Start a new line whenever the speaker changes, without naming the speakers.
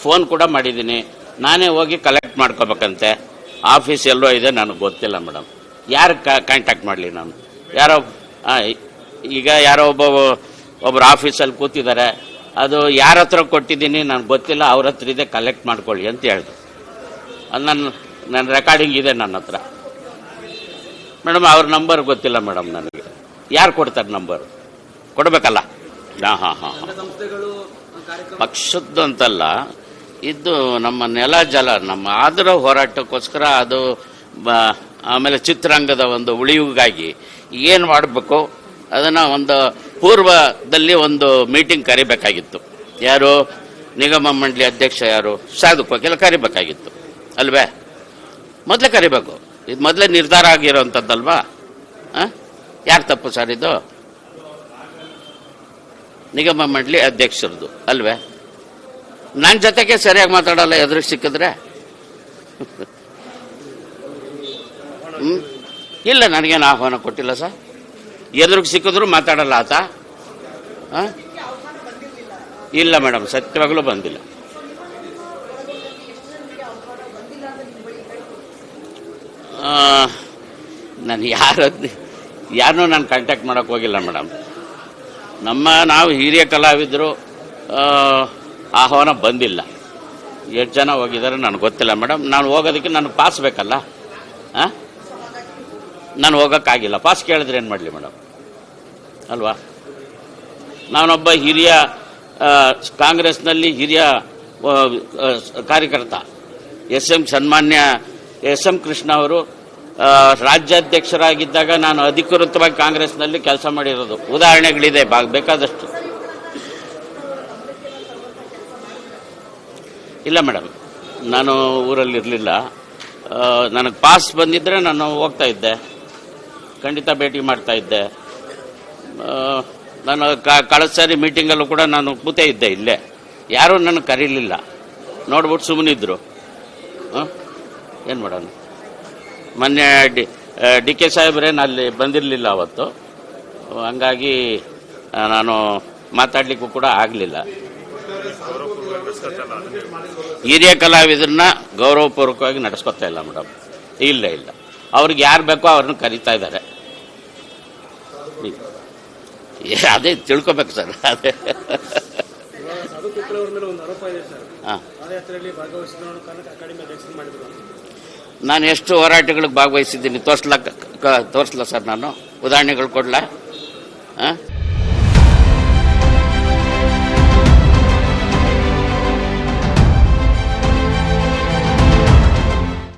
Phone ಕೂಡ ಮಾಡಿದ್ದೀನಿ. ನಾನೇ ಹೋಗಿ ಕಲೆಕ್ಟ್ ಮಾಡ್ಕೋಬೇಕಂತೆ. ಆಫೀಸ್ ಎಲ್ಲೋ ಇದೆ, ನನಗೆ ಗೊತ್ತಿಲ್ಲ ಮೇಡಮ್. ಯಾರು ಕಾಂಟ್ಯಾಕ್ಟ್ ಮಾಡಲಿ ನಾನು? ಯಾರೋ ಈಗ ಯಾರೋ ಒಬ್ಬರು ಆಫೀಸಲ್ಲಿ ಕೂತಿದ್ದಾರೆ, ಅದು ಯಾರ ಹತ್ರ ಕೊಟ್ಟಿದ್ದೀನಿ ನನಗೆ ಗೊತ್ತಿಲ್ಲ, ಅವ್ರ ಹತ್ರ ಇದೆ, ಕಲೆಕ್ಟ್ ಮಾಡ್ಕೊಳ್ಳಿ ಅಂತ ಹೇಳಿದ್ರು. ಅದು ನನ್ನ ರೆಕಾರ್ಡಿಂಗ್ ಇದೆ ನನ್ನ ಹತ್ರ ಮೇಡಮ್. ಅವ್ರ ನಂಬರ್ ಗೊತ್ತಿಲ್ಲ ಮೇಡಮ್ ನನಗೆ. ಯಾರು ಕೊಡ್ತಾರೆ ನಂಬರ್? ಕೊಡಬೇಕಲ್ಲ. ಹಾಂ ಪಕ್ಷದ್ದು ಅಂತಲ್ಲ, ಇದು ನಮ್ಮ ನೆಲ ಜಲ, ನಮ್ಮ ಆದರ ಹೋರಾಟಕ್ಕೋಸ್ಕರ ಅದು. ಆಮೇಲೆ ಚಿತ್ರರಂಗದ ಒಂದು ಉಳಿವಿಗಾಗಿ ಏನು ಮಾಡಬೇಕು ಅದನ್ನು ಒಂದು ಪೂರ್ವದಲ್ಲಿ ಒಂದು ಮೀಟಿಂಗ್ ಕರಿಬೇಕಾಗಿತ್ತು. ಯಾರು? ನಿಗಮ ಮಂಡಳಿ ಅಧ್ಯಕ್ಷ ಯಾರು? ಸಾಧಕ್ ವಕೀಲ ಕರಿಬೇಕಾಗಿತ್ತು ಅಲ್ವೇ? ಮೊದಲೇ ಕರಿಬೇಕು. ಇದು ಮೊದಲೇ ನಿರ್ಧಾರ ಆಗಿರೋವಂಥದ್ದಲ್ವಾ? ಯಾರು ತಪ್ಪು ಸರ್ ಇದು? ನಿಗಮ ಮಂಡಳಿ ಅಧ್ಯಕ್ಷರದು ಅಲ್ವೇ? ನನ್ನ ಜೊತೆಗೆ ಸರಿಯಾಗಿ ಮಾತಾಡಲ್ಲ, ಎದುರು ಸಿಕ್ಕಿದ್ರೆ. ಇಲ್ಲ, ನನಗೇನು ಆಹ್ವಾನ ಕೊಟ್ಟಿಲ್ಲ ಸರ್. ಎದುರಿಗೆ ಸಿಕ್ಕಿದ್ರು ಮಾತಾಡಲ್ಲ ಆತ. ಇಲ್ಲ ಮೇಡಮ್, ಸತ್ಯವಾಗಲೂ ಬಂದಿಲ್ಲ. ನಾನು ಯಾರನ್ನೂ ನಾನು ಕಾಂಟ್ಯಾಕ್ಟ್ ಮಾಡೋಕ್ಕೆ ಹೋಗಿಲ್ಲ ಮೇಡಮ್. ನಾವು ಹಿರಿಯ ಕಲಾವಿದರು, ಆಹ್ವಾನ ಬಂದಿಲ್ಲ. ಎಷ್ಟು ಜನ ಹೋಗಿದ್ದಾರೆ ನನಗೆ ಗೊತ್ತಿಲ್ಲ ಮೇಡಮ್. ನಾನು ಹೋಗೋದಕ್ಕೆ ನನಗೆ ಪಾಸ್ ಬೇಕಲ್ಲ. ನಾನು ಹೋಗೋಕ್ಕಾಗಿಲ್ಲ. ಪಾಸ್ ಕೇಳಿದ್ರೆ ಏನು ಮಾಡಲಿ ಮೇಡಮ್ ಅಲ್ವಾ? ನಾನೊಬ್ಬ ಹಿರಿಯ ಕಾಂಗ್ರೆಸ್ನಲ್ಲಿ ಹಿರಿಯ ಕಾರ್ಯಕರ್ತ. ಸನ್ಮಾನ್ಯ ಎಸ್.ಎಂ. ಕೃಷ್ಣ ಅವರು ರಾಜ್ಯಾಧ್ಯಕ್ಷರಾಗಿದ್ದಾಗ ನಾನು ಅಧಿಕೃತವಾಗಿ ಕಾಂಗ್ರೆಸ್ನಲ್ಲಿ ಕೆಲಸ ಮಾಡಿರೋದು ಉದಾಹರಣೆಗಳಿದೆ ಬೇಕಾದಷ್ಟು. ಇಲ್ಲ ಮೇಡಮ್, ನಾನು ಊರಲ್ಲಿರಲಿಲ್ಲ. ನನಗೆ ಪಾಸ್ ಬಂದಿದ್ದರೆ ನಾನು ಹೋಗ್ತಾ ಇದ್ದೆ, ಖಂಡಿತ ಭೇಟಿ ಮಾಡ್ತಾ ಇದ್ದೆ. ನಾನು ಕಳೆದ ಸಾರಿ ಮೀಟಿಂಗಲ್ಲೂ ಕೂಡ ನಾನು ಕೂತೇ ಇದ್ದೆ ಇಲ್ಲೇ. ಯಾರೂ ನನಗೆ ಕರೀಲಿಲ್ಲ, ನೋಡ್ಬಿಟ್ಟು ಸುಮ್ಮನಿದ್ರು. ಏನು ಮಾಡೋಣ? ಮೊನ್ನೆ ಡಿ ಕೆ ಸಾಹೇಬ್ರೇನು ಅಲ್ಲಿ ಬಂದಿರಲಿಲ್ಲ ಅವತ್ತು, ಹಂಗಾಗಿ ನಾನು ಮಾತಾಡಲಿಕ್ಕೂ ಕೂಡ ಆಗಲಿಲ್ಲ. ಹಿರಿಯ ಕಲಾವಿದರನ್ನ ಗೌರವಪೂರ್ವಕವಾಗಿ ನಡೆಸ್ಕೊತಾ ಇಲ್ಲ ಮೇಡಮ್. ಇಲ್ಲ, ಅವ್ರಿಗೆ ಯಾರು ಬೇಕೋ ಅವ್ರನ್ನ ಕರೀತಾ ಇದ್ದಾರೆ. ಅದೇ ತಿಳ್ಕೊಬೇಕು ಸರ್. ಅದೇ ನಾನು ಎಷ್ಟು ಹೋರಾಟಗಳಿಗೆ ಭಾಗವಹಿಸಿದ್ದೀನಿ ತೋರಿಸ್ಲಾ ಸರ್? ನಾನು ಉದಾಹರಣೆಗಳು ಕೊಡ್ಲಾ?